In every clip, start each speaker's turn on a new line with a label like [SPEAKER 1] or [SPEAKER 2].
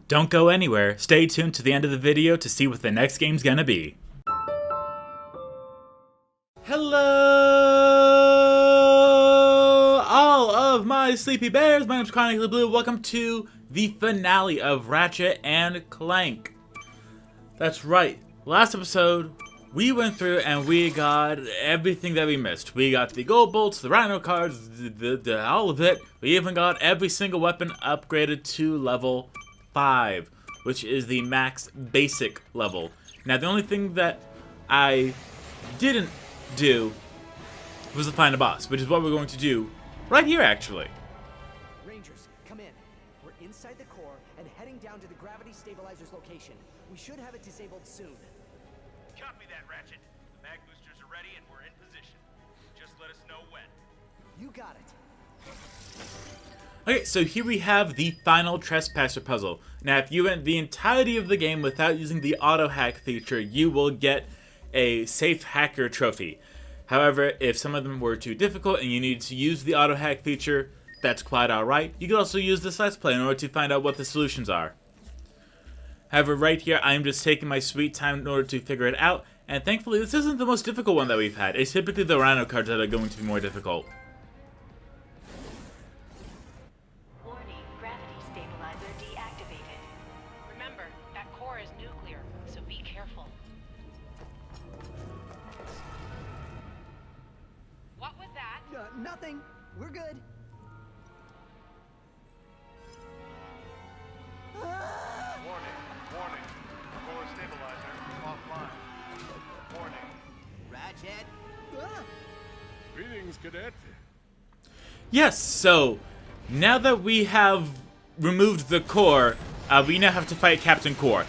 [SPEAKER 1] Don't go anywhere. Stay tuned to the end of the video to see what the next game's gonna be. Hello, all of my sleepy bears. My name's Chronically Blue. Welcome to the finale of Ratchet and Clank. That's right. Last episode, we went through and we got everything that we missed. We got the gold bolts, the rhino cards, all of it. We even got every single weapon upgraded to level 5, which is the max basic level. Now, the only thing that I didn't do was to find a boss, which is what we're going to do right here, actually.
[SPEAKER 2] Rangers, come in. We're inside the core and heading down to the gravity stabilizer's location. We should have it disabled soon.
[SPEAKER 3] Copy that, Ratchet. The mag boosters are ready and we're in position. Just let us know when.
[SPEAKER 2] You got it.
[SPEAKER 1] Okay, so here we have the final trespasser puzzle. Now, if you went the entirety of the game without using the auto hack feature, you will get a safe hacker trophy. However, if some of them were too difficult and you needed to use the auto hack feature, that's quite alright. You can also use this Let's Play in order to find out what the solutions are. However, right here, I'm just taking my sweet time in order to figure it out, and thankfully this isn't the most difficult one that we've had. It's typically the rhino cards that are going to be more difficult.
[SPEAKER 4] Warning, gravity stabilizer deactivated. Remember, that core is nuclear, so be careful. What was that?
[SPEAKER 2] Nothing. We're good.
[SPEAKER 3] Warning. Core stabilizer offline. Warning.
[SPEAKER 2] Ratchet.
[SPEAKER 3] Greetings, Cadet.
[SPEAKER 1] Yes, so now that we have removed the core, we now have to fight Captain Quark.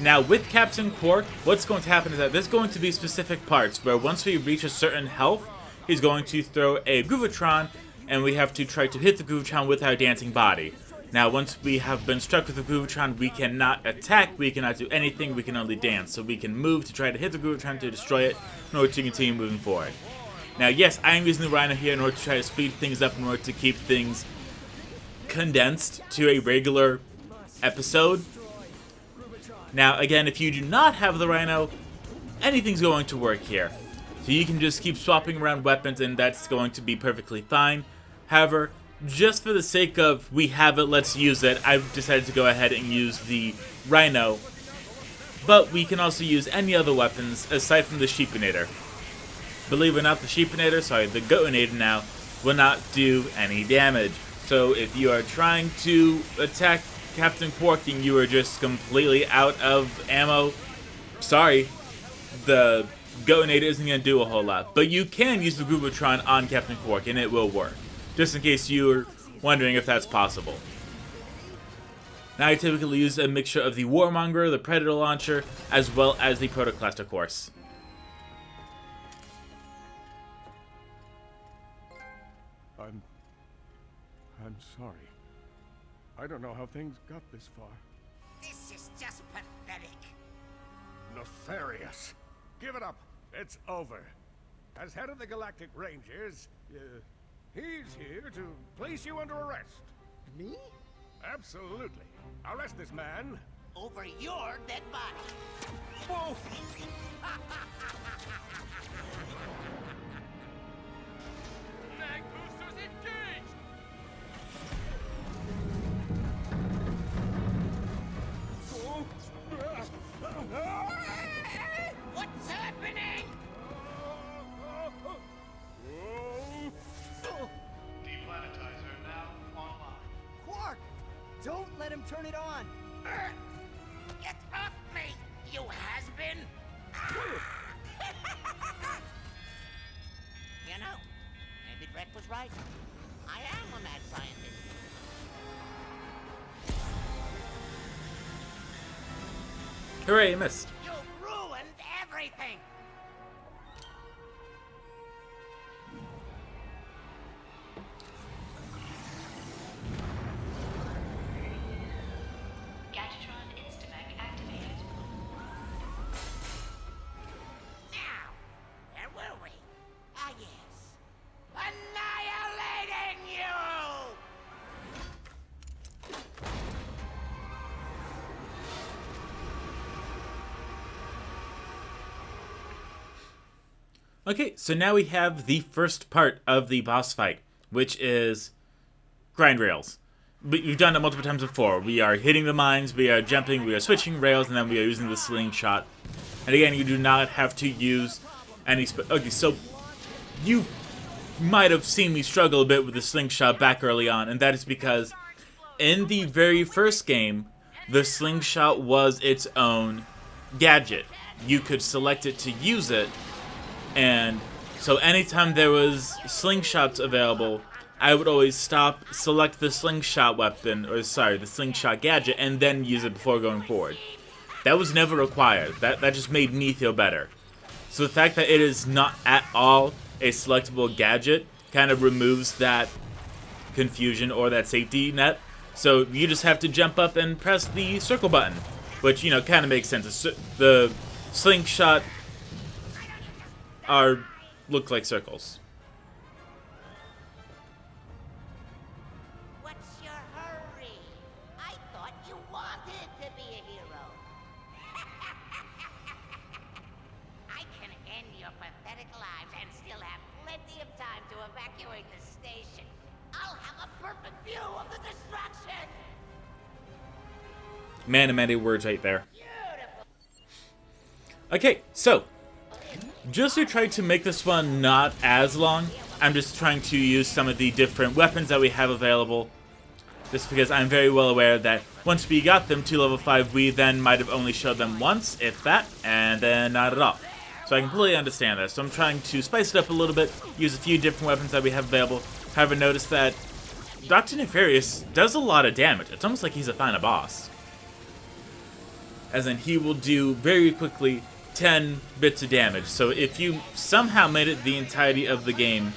[SPEAKER 1] Now, with Captain Quark, what's going to happen is that there's going to be specific parts where once we reach a certain health, he's going to throw a Groovitron, and we have to try to hit the Groovitron with our dancing body. Now, once we have been struck with the Groovitron, we cannot attack, we cannot do anything, we can only dance. So we can move to try to hit the Groovitron to destroy it in order to continue moving forward. Now, yes, I am using the Rhino here in order to try to speed things up in order to keep things condensed to a regular episode. Now, again, if you do not have the Rhino, anything's going to work here. So you can just keep swapping around weapons and that's going to be perfectly fine. However, just for the sake of we have it, let's use it, I've decided to go ahead and use the Rhino. But we can also use any other weapons aside from the Sheepinator. Believe it or not, the Goatinator now will not do any damage. So if you are trying to attack Captain Quark and you are just completely out of ammo, sorry, the Goatinator isn't going to do a whole lot. But you can use the Groovitron on Captain Quark and it will work. Just in case you were wondering if that's possible. Now I typically use a mixture of the Warmonger, the Predator Launcher, as well as the Protoclast, of course.
[SPEAKER 5] I'm sorry. I don't know how things got this far.
[SPEAKER 6] This is just pathetic.
[SPEAKER 5] Nefarious. Give it up. It's over. As head of the Galactic Rangers, he's here to place you under arrest.
[SPEAKER 2] Me?
[SPEAKER 5] Absolutely. Arrest this man.
[SPEAKER 6] Over your dead body.
[SPEAKER 5] Whoa!
[SPEAKER 3] Mag boosters engaged!
[SPEAKER 6] What's happening?
[SPEAKER 3] Deplanetizer now online.
[SPEAKER 2] Quark! Don't let him turn it on.
[SPEAKER 6] Get off me, you has-been! You know, maybe Drek was right. I am a mad scientist.
[SPEAKER 1] Hooray, you missed.
[SPEAKER 6] You've ruined everything!
[SPEAKER 4] Gadgetron Instamech activated.
[SPEAKER 6] Now, where were we? Ah, yes. Annihilating you!
[SPEAKER 1] Okay, so now we have the first part of the boss fight, which is grind rails. We've done it multiple times before. We are hitting the mines, we are jumping, we are switching rails, and then we are using the slingshot. And again, you do not have to use any... Okay, so you might have seen me struggle a bit with the slingshot back early on, and that is because in the very first game, the slingshot was its own gadget. You could select it to use it, and so anytime there was slingshots available, I would always stop, select the slingshot weapon, or sorry, the slingshot gadget, and then use it before going forward. That was never required. That just made me feel better. So the fact that it is not at all a selectable gadget kind of removes that confusion or that safety net. So you just have to jump up and press the circle button, which, you know, kind of makes sense. The slingshot look like circles.
[SPEAKER 6] What's your hurry? I thought you wanted to be a hero. I can end your pathetic lives and still have plenty of time to evacuate the station. I'll have a perfect view of the destruction.
[SPEAKER 1] Man, many words right there. Okay, so just to try to make this one not as long, I'm just trying to use some of the different weapons that we have available. Just because I'm very well aware that once we got them to level 5, we then might have only showed them once, if that, and then not at all. So I completely understand that. So I'm trying to spice it up a little bit, use a few different weapons that we have available. However, notice that Dr. Nefarious does a lot of damage. It's almost like he's a final boss. As in, he will do very quickly 10 bits of damage. So if you somehow made it the entirety of the game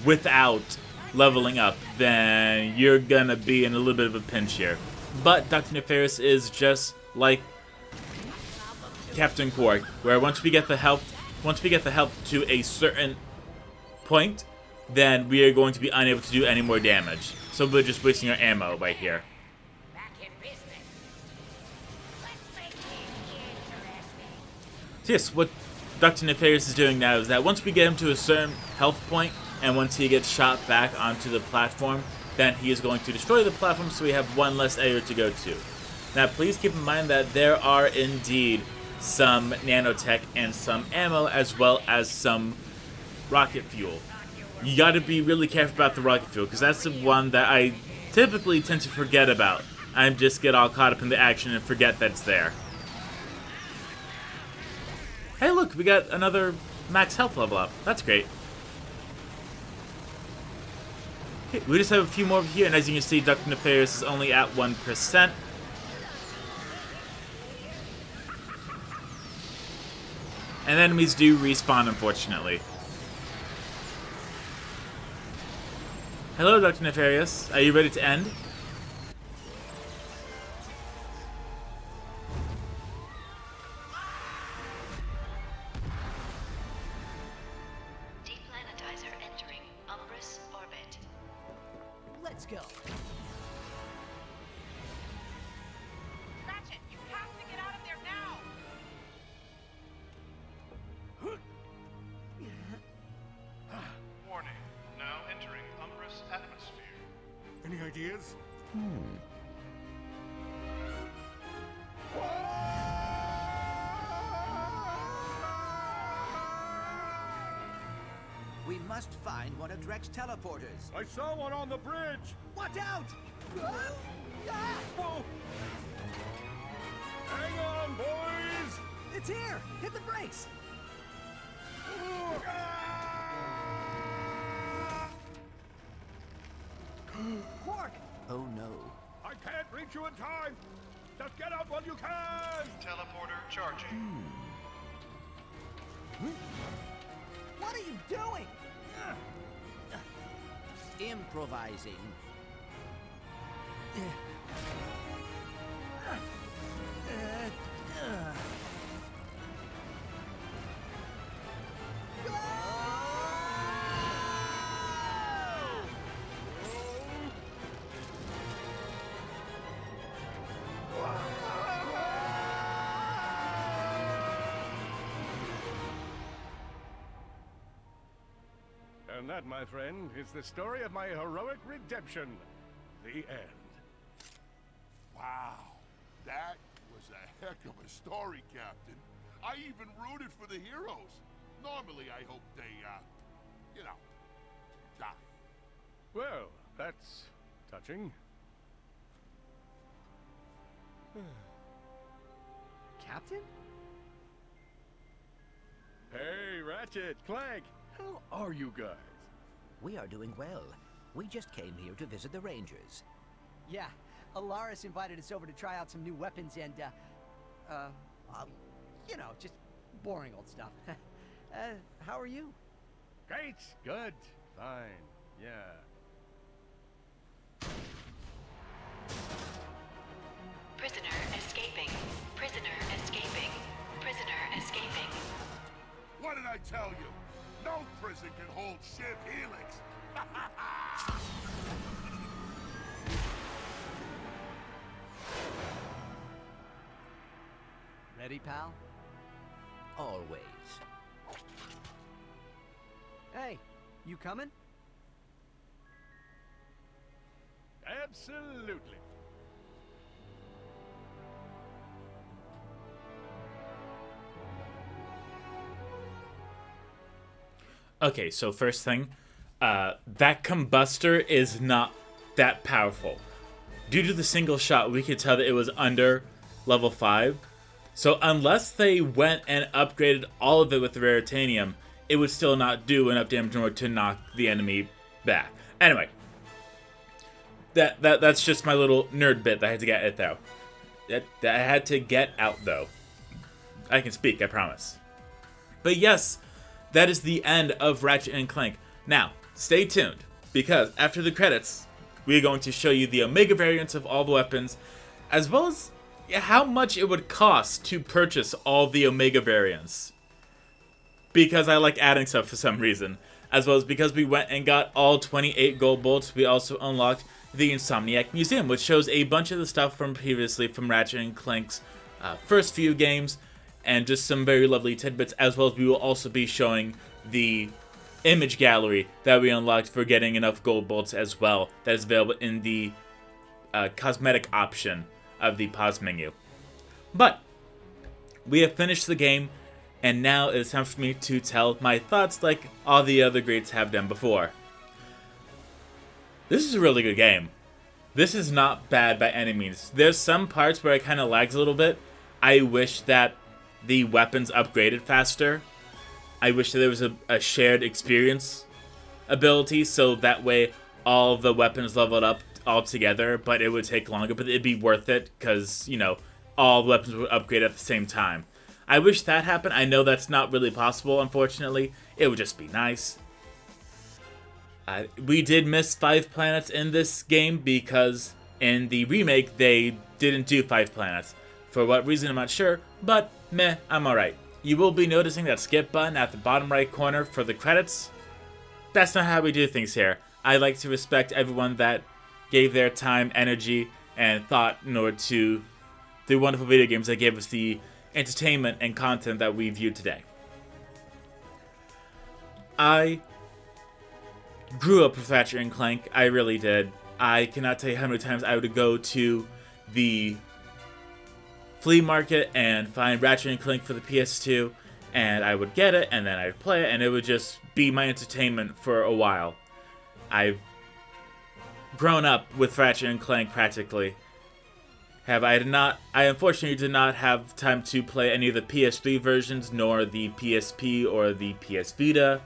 [SPEAKER 1] without leveling up, then you're gonna be in a little bit of a pinch here. But Dr. Nefarious is just like Captain Quark, where once we get the health to a certain point, then we are going to be unable to do any more damage. So we're just wasting our ammo right here.
[SPEAKER 6] Back in business. Let's make it interesting.
[SPEAKER 1] So yes, what Dr. Nefarious is doing now is that once we get him to a certain health point, and once he gets shot back onto the platform, then he is going to destroy the platform so we have one less area to go to. Now please keep in mind that there are indeed some nanotech and some ammo, as well as some rocket fuel. You gotta be really careful about the rocket fuel, because that's the one that I typically tend to forget about. I just get all caught up in the action and forget that it's there. Hey look, we got another max health level up. That's great. Okay, we just have a few more over here, and as you can see, Dr. Nefarious is only at 1%. And enemies do respawn, unfortunately. Hello, Dr. Nefarious. Are you ready to end?
[SPEAKER 4] Deplanetizer entering Umbris orbit.
[SPEAKER 2] Let's go.
[SPEAKER 4] Ratchet, you have to get out of there now!
[SPEAKER 3] Warning. Now entering Umbris atmosphere.
[SPEAKER 5] Any ideas?
[SPEAKER 2] We must find one of Drek's teleporters.
[SPEAKER 5] I saw one on the bridge.
[SPEAKER 2] Watch out!
[SPEAKER 5] Whoa. Hang on, boys.
[SPEAKER 2] It's here! Hit the brakes! Quark! Oh no.
[SPEAKER 5] I can't reach you in time. Just get out while you can.
[SPEAKER 3] Teleporter charging.
[SPEAKER 2] What are you doing? Improvising.
[SPEAKER 5] And that, my friend, is the story of my heroic redemption. The end.
[SPEAKER 7] Wow, that was a heck of a story, Captain. I even rooted for the heroes. Normally, I hope they, you know, die.
[SPEAKER 5] Well, that's touching.
[SPEAKER 2] Captain?
[SPEAKER 5] Hey, Ratchet, Clank, how are you guys?
[SPEAKER 8] We are doing well. We just came here to visit the Rangers.
[SPEAKER 2] Yeah, Alaris invited us over to try out some new weapons and, you know, just boring old stuff. How are you?
[SPEAKER 5] Great, good, fine, yeah.
[SPEAKER 4] Prisoner escaping. Prisoner escaping. Prisoner escaping.
[SPEAKER 7] What did I tell you? No prison can hold Shiv Helix.
[SPEAKER 2] Ready, pal?
[SPEAKER 8] Always.
[SPEAKER 2] Hey, you coming?
[SPEAKER 5] Absolutely.
[SPEAKER 1] Okay, so first thing, that combustor is not that powerful. Due to the single shot, we could tell that it was under level 5. So unless they went and upgraded all of it with the Raritanium, it would still not do enough damage in order to knock the enemy back. Anyway, that's just my little nerd bit that I had to get it though. That I had to get out though. I can speak, I promise. But yes, that is the end of Ratchet and Clank. Now, stay tuned, because after the credits, we're going to show you the Omega variants of all the weapons, as well as how much it would cost to purchase all the Omega variants. Because I like adding stuff for some reason. As well as because we went and got all 28 gold bolts, we also unlocked the Insomniac Museum, which shows a bunch of the stuff from previously from Ratchet and Clank's first few games, and just some very lovely tidbits, as well as we will also be showing the image gallery that we unlocked for getting enough gold bolts as well, that is available in the cosmetic option of the pause menu. But we have finished the game, and now it is time for me to tell my thoughts like all the other greats have done before. This is a really good game. This is not bad by any means. There's some parts where it kind of lags a little bit. I wish that the weapons upgraded faster. I wish that there was a shared experience ability, so that way all the weapons leveled up all together, but it would take longer, but it'd be worth it, because, you know, all the weapons would upgrade at the same time. I wish that happened. I know that's not really possible, unfortunately. It would just be nice. We did miss 5 planets in this game, because in the remake, they didn't do 5 planets. For what reason, I'm not sure, but meh, I'm alright. You will be noticing that skip button at the bottom right corner for the credits. That's not how we do things here. I like to respect everyone that gave their time, energy, and thought in order to do wonderful video games that gave us the entertainment and content that we view today. I grew up with Ratchet and Clank. I really did. I cannot tell you how many times I would go to the flea market and find Ratchet and Clank for the PS2, and I would get it, and then I'd play it, and it would just be my entertainment for a while. I've grown up with Ratchet and Clank practically. I unfortunately did not have time to play any of the PS3 versions, nor the PSP or the PS Vita,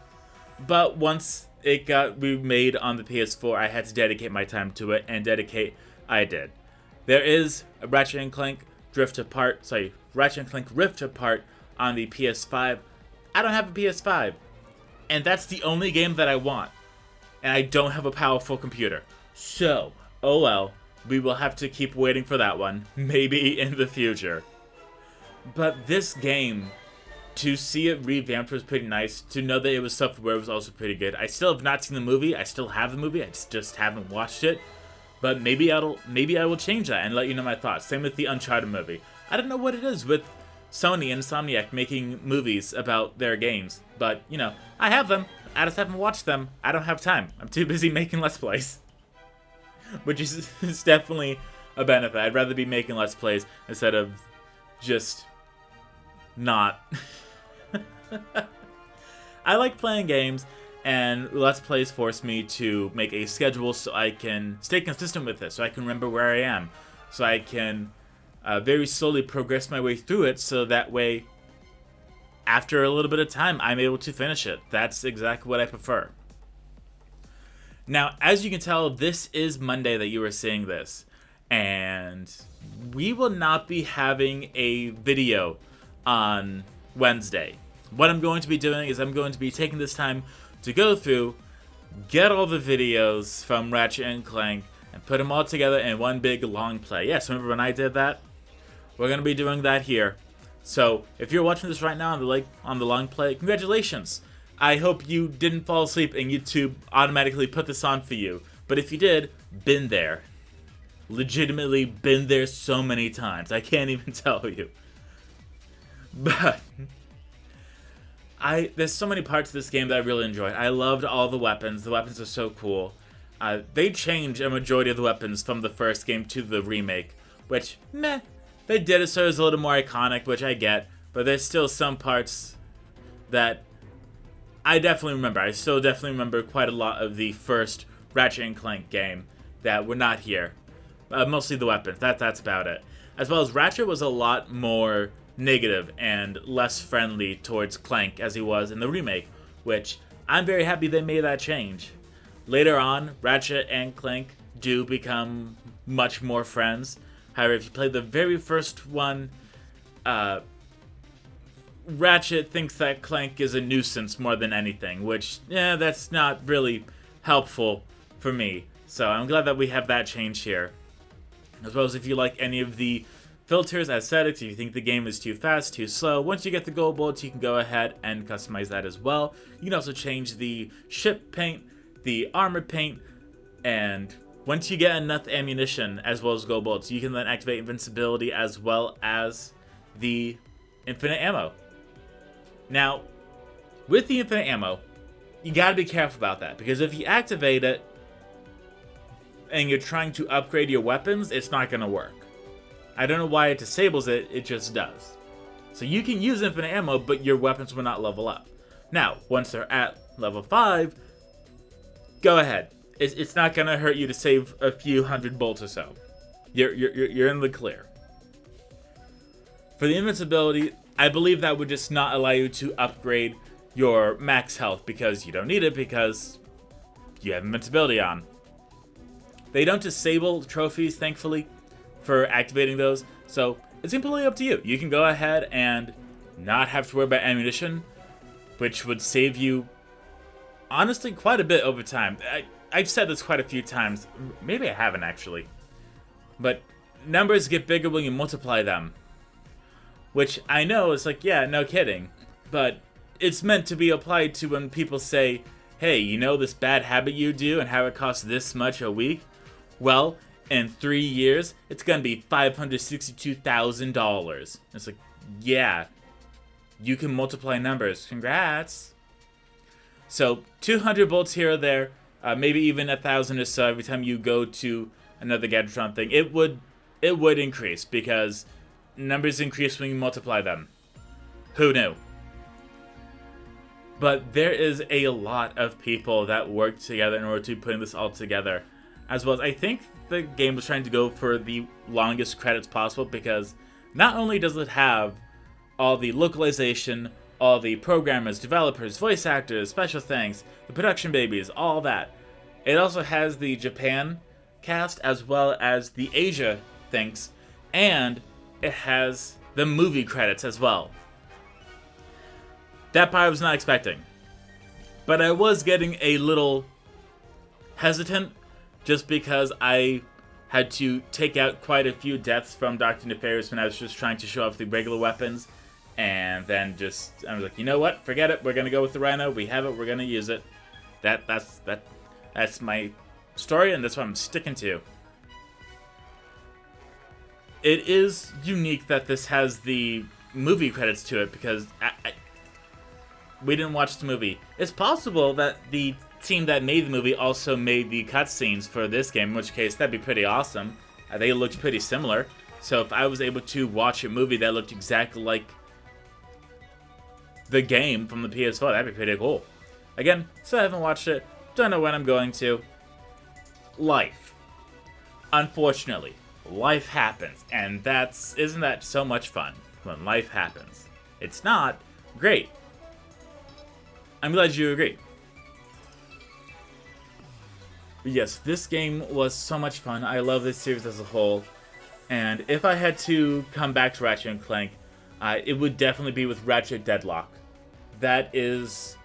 [SPEAKER 1] but once it got remade on the PS4, I had to dedicate my time to it, and I did. There is a Ratchet and Clank Rift Apart on the PS5. I don't have a PS5, and that's the only game that I want, and I don't have a powerful computer. So, oh well, we will have to keep waiting for that one, maybe in the future. But this game, to see it revamped was pretty nice. To know that it was software was also pretty good. I still have not seen the movie. I still have the movie. I just haven't watched it. But maybe I will change that and let you know my thoughts. Same with the Uncharted movie. I don't know what it is with Sony and Insomniac making movies about their games, but you know, I have them. I just haven't watched them. I don't have time. I'm too busy making Let's Plays. Which is definitely a benefit. I'd rather be making Let's Plays instead of just not. I like playing games, and Let's Plays force me to make a schedule so I can stay consistent with it, so I can remember where I am, so I can very slowly progress my way through it, so that way, after a little bit of time, I'm able to finish it. That's exactly what I prefer. Now, as you can tell, this is Monday that you are seeing this, and we will not be having a video on Wednesday. What I'm going to be doing is I'm going to be taking this time to go through, get all the videos from Ratchet and Clank, and put them all together in one big long play. Yes, remember when I did that? We're going to be doing that here. So, if you're watching this right now on the long play, congratulations! I hope you didn't fall asleep and YouTube automatically put this on for you. But if you did, been there. Legitimately been there so many times. I can't even tell you. But there's so many parts of this game that I really enjoyed. I loved all the weapons. The weapons are so cool. They changed a majority of the weapons from the first game to the remake, which, meh. They did it so it was a little more iconic, which I get, but there's still some parts that I definitely remember. I still definitely remember quite a lot of the first Ratchet and Clank game that were not here. Mostly the weapons. That's about it. As well as Ratchet was a lot more negative and less friendly towards Clank as he was in the remake, which I'm very happy they made that change. Later on, Ratchet and Clank do become much more friends. However, if you play the very first one, Ratchet thinks that Clank is a nuisance more than anything, which, yeah, that's not really helpful for me. So I'm glad that we have that change here. As well as if you like any of the filters, aesthetics, if you think the game is too fast, too slow, once you get the gold bullets, you can go ahead and customize that as well. You can also change the ship paint, the armor paint, and once you get enough ammunition as well as gold bullets, you can then activate invincibility as well as the infinite ammo. Now, with the infinite ammo, you gotta be careful about that, because if you activate it and you're trying to upgrade your weapons, it's not gonna work. I don't know why it disables it, it just does. So you can use infinite ammo, but your weapons will not level up. Now, once they're at level 5, go ahead. It's not gonna hurt you to save a few hundred bolts or so. You're in the clear. For the invincibility, I believe that would just not allow you to upgrade your max health because you don't need it because you have invincibility on. They don't disable trophies, thankfully, for activating those, so it's completely up to you. You can go ahead and not have to worry about ammunition, which would save you, honestly, quite a bit over time. I've said this quite a few times. Maybe I haven't, actually. But numbers get bigger when you multiply them. Which I know is like, yeah, no kidding. But it's meant to be applied to when people say, hey, you know this bad habit you do and how it costs this much a week? Well, in 3 years, it's going to be $562,000. It's like, yeah, you can multiply numbers. Congrats. So 200 bolts here or there, maybe even 1,000 or so every time you go to another Gadgetron thing. It would increase because numbers increase when you multiply them. Who knew? But there is a lot of people that work together in order to putting this all together. As well as I think the game was trying to go for the longest credits possible because not only does it have all the localization, all the programmers, developers, voice actors, special things, the production babies, all that. It also has the Japan cast as well as the Asia things, and it has the movie credits as well. That part I was not expecting. But I was getting a little hesitant just because I had to take out quite a few deaths from Dr. Nefarious when I was just trying to show off the regular weapons. And then I was like, you know what? Forget it. We're going to go with the Rhino. We have it. We're going to use it. That's my story, and that's what I'm sticking to. It is unique that this has the movie credits to it because we didn't watch the movie. It's possible that the team that made the movie also made the cutscenes for this game, in which case that'd be pretty awesome. They looked pretty similar. So if I was able to watch a movie that looked exactly like the game from the PS4, that'd be pretty cool. Again, still haven't watched it. Don't know when I'm going to. Life. Unfortunately, life happens, and isn't that so much fun when life happens? It's not great. I'm glad you agree. But yes, this game was so much fun. I love this series as a whole. And if I had to come back to Ratchet and Clank, it would definitely be with Ratchet Deadlock. That is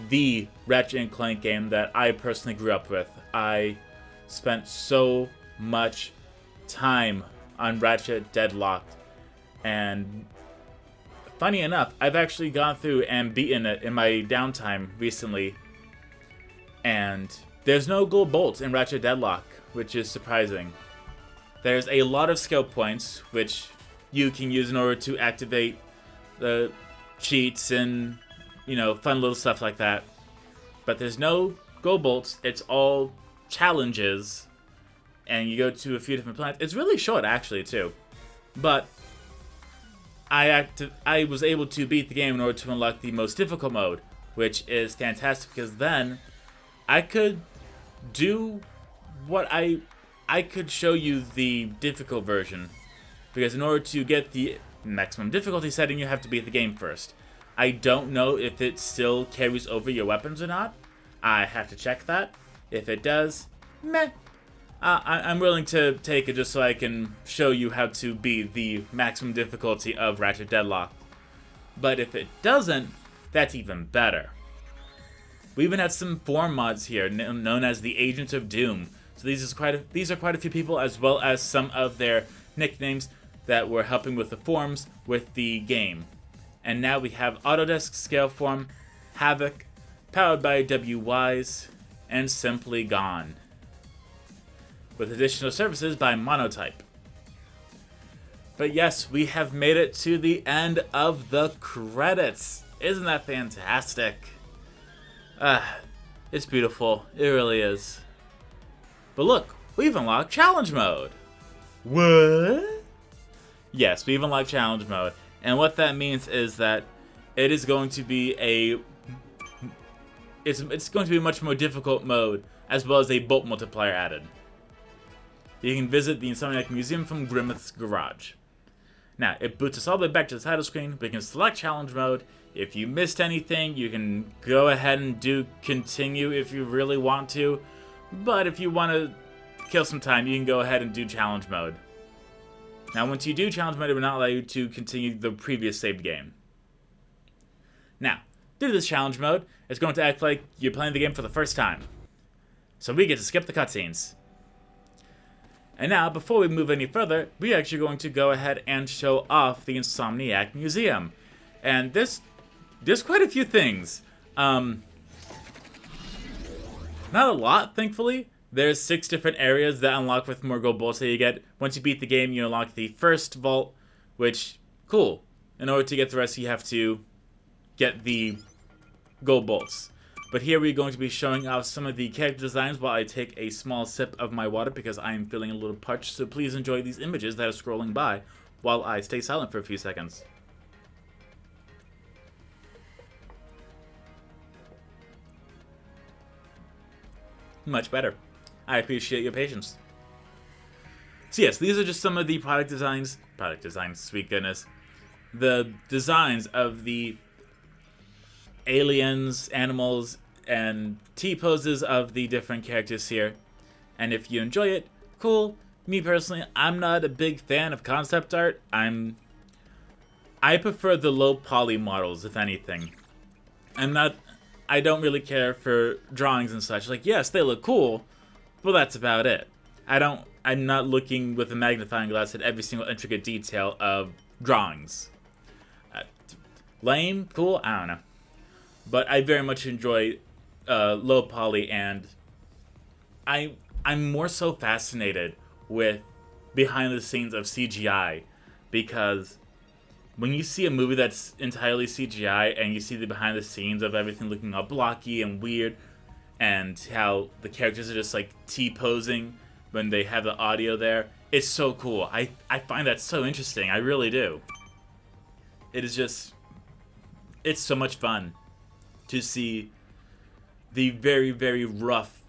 [SPEAKER 1] the Ratchet and Clank game that I personally grew up with. I spent so much time on Ratchet Deadlocked, and funny enough, I've actually gone through and beaten it in my downtime recently, and there's no gold bolts in Ratchet Deadlock, which is surprising. There's a lot of skill points, which you can use in order to activate the cheats and, you know, fun little stuff like that. But there's no gold bolts. It's all challenges, and you go to a few different planets. It's really short, actually, too. But I was able to beat the game in order to unlock the most difficult mode, which is fantastic, because then I could do what I could show you the difficult version, because in order to get the maximum difficulty setting, you have to beat the game first. I don't know if it still carries over your weapons or not. I have to check that. If it does, meh. I'm willing to take it just so I can show you how to beat the maximum difficulty of Ratchet Deadlock. But if it doesn't, that's even better. We even had some forum mods here, known as the Agents of Doom. So these are quite a few people, as well as some of their nicknames that were helping with the forums with the game. And now we have Autodesk Scaleform, Havoc, Powered by WWise, and Simply Gone, with additional services by Monotype. But yes, we have made it to the end of the credits. Isn't that fantastic? It's beautiful. It really is. But look, we've unlocked Challenge Mode. What? Yes, we've unlocked Challenge Mode. And what that means is that it is going to be it's going to be a much more difficult mode, as well as a bolt multiplier added. You can visit the Insomniac Museum from Grimmeth's Garage. Now, it boots us all the way back to the title screen. We can select Challenge Mode. If you missed anything, you can go ahead and do Continue if you really want to. But if you want to kill some time, you can go ahead and do Challenge Mode. Now, once you do Challenge Mode, it will not allow you to continue the previous saved game. Now, due to this Challenge Mode, it's going to act like you're playing the game for the first time. So we get to skip the cutscenes. And now, before we move any further, we're actually going to go ahead and show off the Insomniac Museum. And there's quite a few things. Not a lot, thankfully. There's 6 different areas that unlock with more gold bolts that you get. Once you beat the game, you unlock the first vault, which, cool. In order to get the rest, you have to get the gold bolts. But here we're going to be showing off some of the character designs while I take a small sip of my water because I am feeling a little parched. So please enjoy these images that are scrolling by while I stay silent for a few seconds. Much better. I appreciate your patience. So yes, these are just some of the product designs, sweet goodness. The designs of the aliens, animals, and T-poses of the different characters here. And if you enjoy it, cool. Me personally, I'm not a big fan of concept art. I prefer the low poly models, if anything. I don't really care for drawings and such. Like, yes, they look cool, but that's about it. I'm not looking with a magnifying glass at every single intricate detail of drawings. Lame? Cool? I don't know. But I very much enjoy low poly, and I'm more so fascinated with behind the scenes of CGI, because when you see a movie that's entirely CGI and you see the behind the scenes of everything looking all blocky and weird, and how the characters are just like T-posing when they have the audio there, it's so cool. I find that so interesting. I really do. It is just, it's so much fun to see the very, very rough,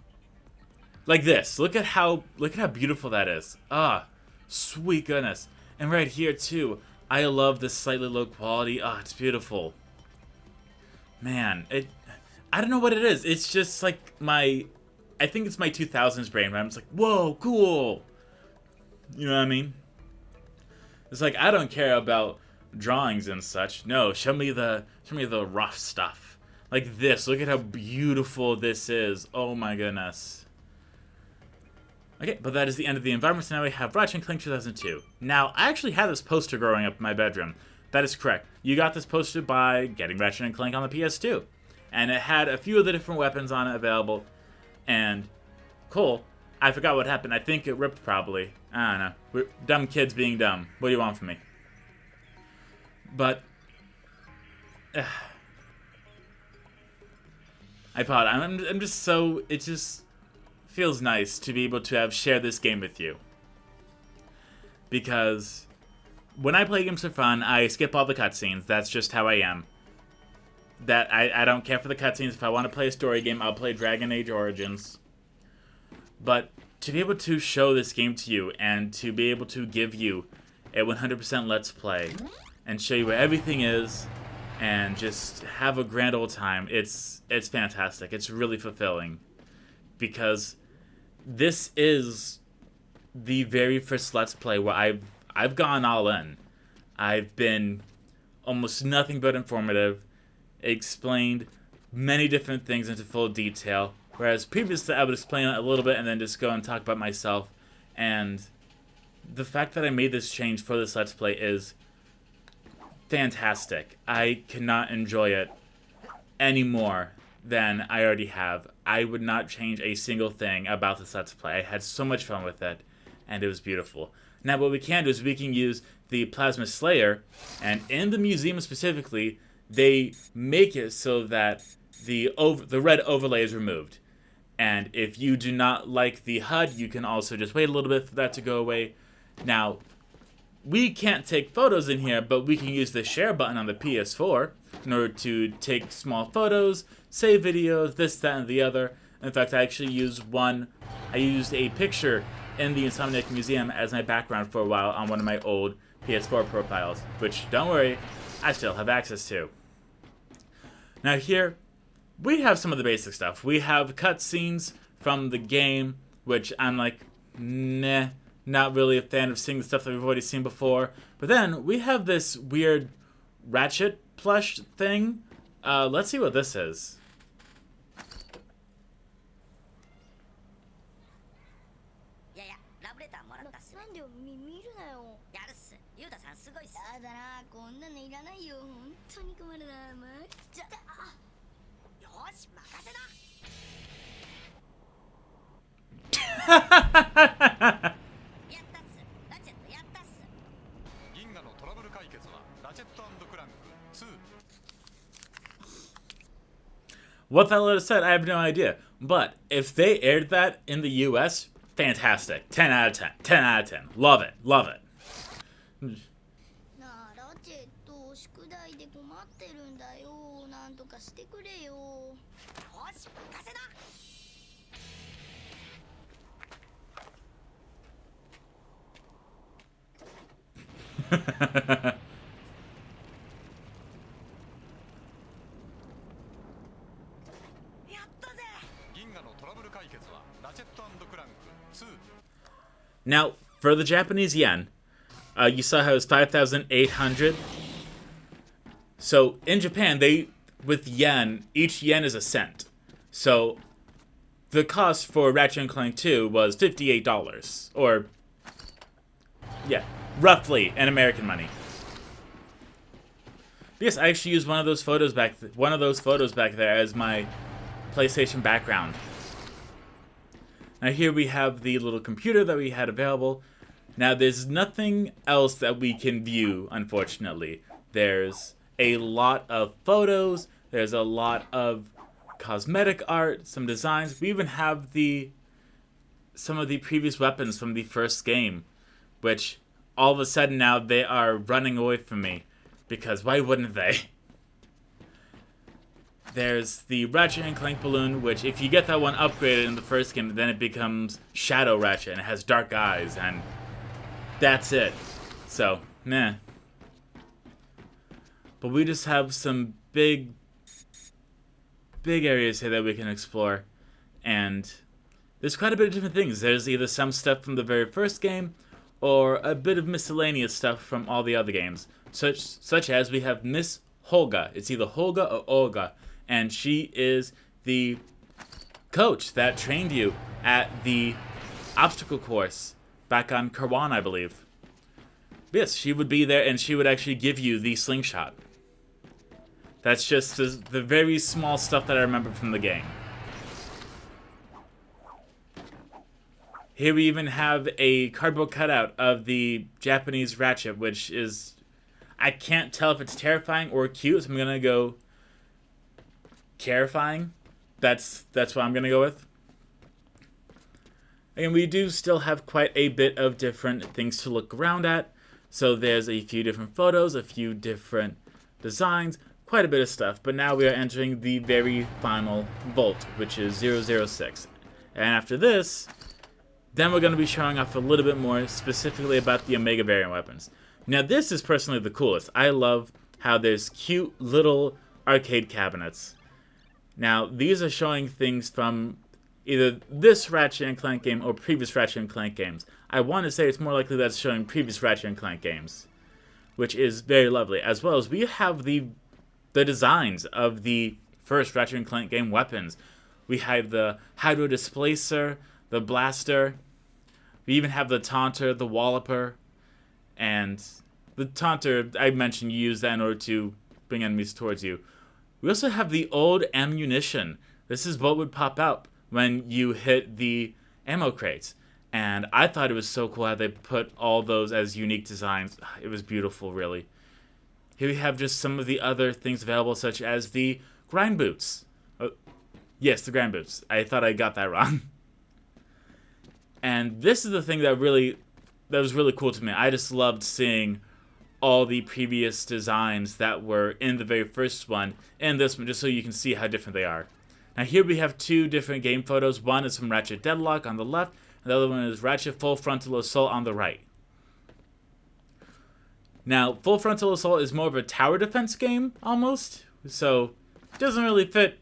[SPEAKER 1] like this. Look at how beautiful that is. Ah, sweet goodness. And right here too, I love this slightly low quality. Ah, it's beautiful. Man, I don't know what it is. It's just like I think it's my 2000s brain, where I'm just like, whoa, cool. You know what I mean? It's like, I don't care about drawings and such. No, show me the rough stuff. Like this. Look at how beautiful this is. Oh my goodness. Okay, but that is the end of the environment. So now we have Ratchet and Clank 2002. Now, I actually had this poster growing up in my bedroom. That is correct. You got this poster by getting Ratchet and Clank on the PS2. And it had a few of the different weapons on it available. And cool. I forgot what happened. I think it ripped probably. I don't know. We're dumb kids being dumb. What do you want from me? But I'm just so, it just feels nice to be able to have shared this game with you. Because when I play games for fun, I skip all the cutscenes. That's just how I am. That I don't care for the cutscenes. If I want to play a story game, I'll play Dragon Age Origins. But to be able to show this game to you and to be able to give you a 100% Let's Play and show you where everything is and just have a grand old time, it's fantastic. It's really fulfilling because this is the very first Let's Play where I've gone all in. I've been almost nothing but informative, explained many different things into full detail, whereas previously I would explain it a little bit and then just go and talk about myself. And the fact that I made this change for this Let's Play is fantastic. I cannot enjoy it any more than I already have. I would not change a single thing about this Let's Play. I had so much fun with it, and it was beautiful. Now what we can do is we can use the Plasma Slayer, and in the museum specifically, they make it so that the red overlay is removed. And if you do not like the HUD, you can also just wait a little bit for that to go away. Now, we can't take photos in here, but we can use the share button on the PS4 in order to take small photos, save videos, this, that, and the other. In fact, I actually used a picture in the Insomniac Museum as my background for a while on one of my old PS4 profiles, which, don't worry, I still have access to. Now here, we have some of the basic stuff. We have cutscenes from the game, which I'm like, nah, not really a fan of seeing the stuff that we've already seen before. But then we have this weird Ratchet plush thing. Let's see what this is. What that letter said, I have no idea. But if they aired that in the US, fantastic. 10 out of 10. 10 out of 10. Love it. Love it. Now, for the Japanese yen, you saw how it's 5,800. So in Japan, with yen, each yen is a cent. So the cost for Ratchet and Clank 2 was $58, or yeah, roughly in American money. Yes, I actually used one of those photos back there as my PlayStation background. Now here we have the little computer that we had available. Now there's nothing else that we can view, unfortunately. There's a lot of photos. There's a lot of cosmetic art, some designs. We even have some of the previous weapons from the first game, which all of a sudden now they are running away from me, because why wouldn't they? There's the Ratchet and Clank balloon, which if you get that one upgraded in the first game, then it becomes Shadow Ratchet and it has dark eyes, and that's it. So, meh. But we just have some big areas here that we can explore, and there's quite a bit of different things. There's either some stuff from the very first game, or a bit of miscellaneous stuff from all the other games, such as we have Miss Holga. It's either Holga or Olga, and she is the coach that trained you at the obstacle course back on Karwan, I believe. Yes, she would be there, and she would actually give you the slingshot. That's just the very small stuff that I remember from the game. Here we even have a cardboard cutout of the Japanese Ratchet, which is... I can't tell if it's terrifying or cute, so I'm gonna go... terrifying. That's what I'm gonna go with. And we do still have quite a bit of different things to look around at. So there's a few different photos, a few different designs, quite a bit of stuff. But now we are entering the very final vault, which is 006. And after this, then we're going to be showing off a little bit more specifically about the Omega variant weapons. Now this is personally the coolest. I love how there's cute little arcade cabinets. Now these are showing things from either this Ratchet and Clank game or previous Ratchet and Clank games. I want to say it's more likely that's showing previous Ratchet and Clank games, which is very lovely. As well as we have the designs of the first Ratchet and Clank game weapons. We have the Hydro Displacer, the Blaster. We even have the Taunter, the Walloper, and the Taunter, I mentioned you use that in order to bring enemies towards you. We also have the old ammunition. This is what would pop out when you hit the ammo crates. And I thought it was so cool how they put all those as unique designs. It was beautiful, really. Here we have just some of the other things available, such as the grind boots. Oh, yes, the grind boots. I thought I got that wrong. And this is the thing that was really cool to me. I just loved seeing all the previous designs that were in the very first one and this one, just so you can see how different they are. Now here we have two different game photos. One is from Ratchet Deadlock on the left, and the other one is Ratchet Full Frontal Assault on the right. Now, Full Frontal Assault is more of a tower defense game, almost, so it doesn't really fit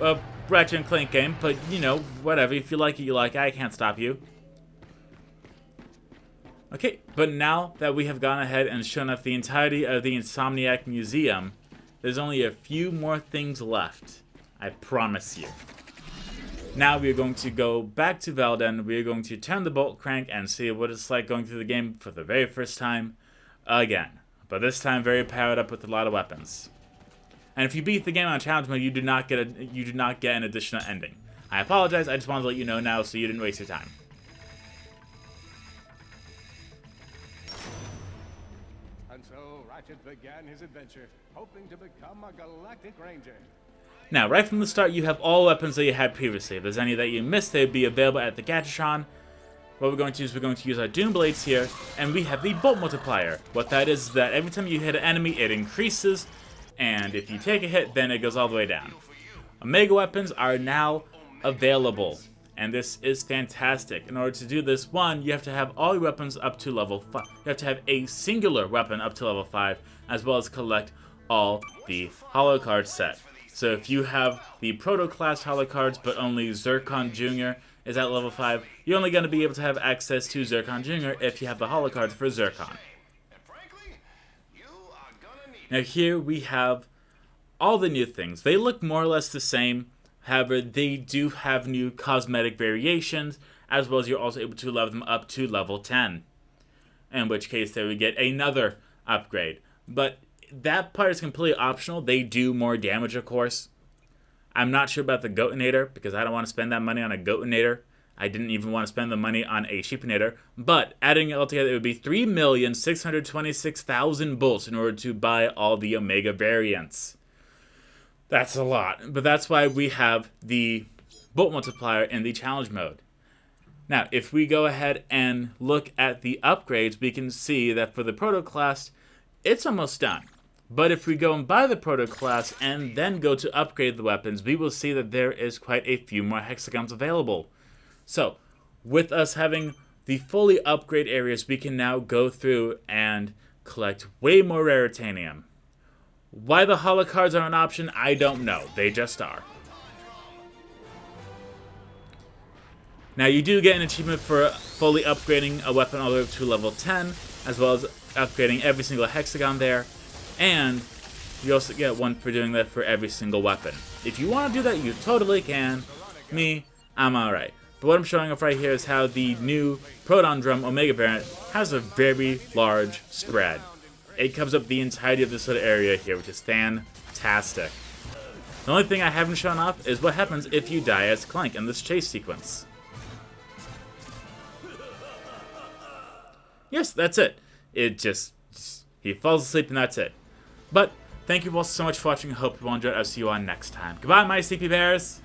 [SPEAKER 1] a Ratchet and Clank game, but, you know, whatever. If you like it, you like it. I can't stop you. Okay, but now that we have gone ahead and shown off the entirety of the Insomniac Museum, there's only a few more things left. I promise you. Now we are going to go back to Velden. We are going to turn the bolt crank and see what it's like going through the game for the very first time again. But this time very powered up with a lot of weapons. And if you beat the game on challenge mode, you do not get an additional ending. I apologize. I just wanted to let you know now so you didn't waste your time.
[SPEAKER 5] And so Ratchet began his adventure, hoping to become a galactic ranger.
[SPEAKER 1] Now, right from the start, you have all weapons that you had previously. If there's any that you missed, they'd be available at the Gadgetron. What we're going to do is we're going to use our Doom Blades here, and we have the Bolt Multiplier. What that is that every time you hit an enemy, it increases, and if you take a hit, then it goes all the way down. Omega weapons are now available, and this is fantastic. In order to do this, one, you have to have all your weapons up to level 5. You have to have a singular weapon up to level 5, as well as collect all the holo card set. So if you have the Proto-class holo cards, but only Zircon Jr. is at level 5, you're only going to be able to have access to Zircon Jr. if you have the holo cards for Zircon. Now here we have all the new things. They look more or less the same, however, they do have new cosmetic variations, as well as you're also able to level them up to level 10. In which case they would get another upgrade. But that part is completely optional. They do more damage, of course. I'm not sure about the Goatinator, because I don't want to spend that money on a Goatinator. I didn't even want to spend the money on a sheepinator, but adding it all together, it would be 3,626,000 bolts in order to buy all the Omega variants. That's a lot, but that's why we have the bolt multiplier in the challenge mode. Now, if we go ahead and look at the upgrades, we can see that for the Proto class, it's almost done. But if we go and buy the Proto class and then go to upgrade the weapons, we will see that there is quite a few more hexagons available. So, with us having the fully upgrade areas, we can now go through and collect way more raritanium. Why the holo cards are an option, I don't know. They just are. Now, you do get an achievement for fully upgrading a weapon all the way up to level 10, as well as upgrading every single hexagon there. And you also get one for doing that for every single weapon. If you want to do that, you totally can. Me, I'm alright. But what I'm showing off right here is how the new Proton Drum Omega variant has a very large spread. It covers up the entirety of this little area here, which is fantastic. The only thing I haven't shown off is what happens if you die as Clank in this chase sequence. Yes, that's it. He falls asleep and that's it. But, thank you all so much for watching. I hope you all enjoyed. I'll see you on next time. Goodbye, my sleepy bears!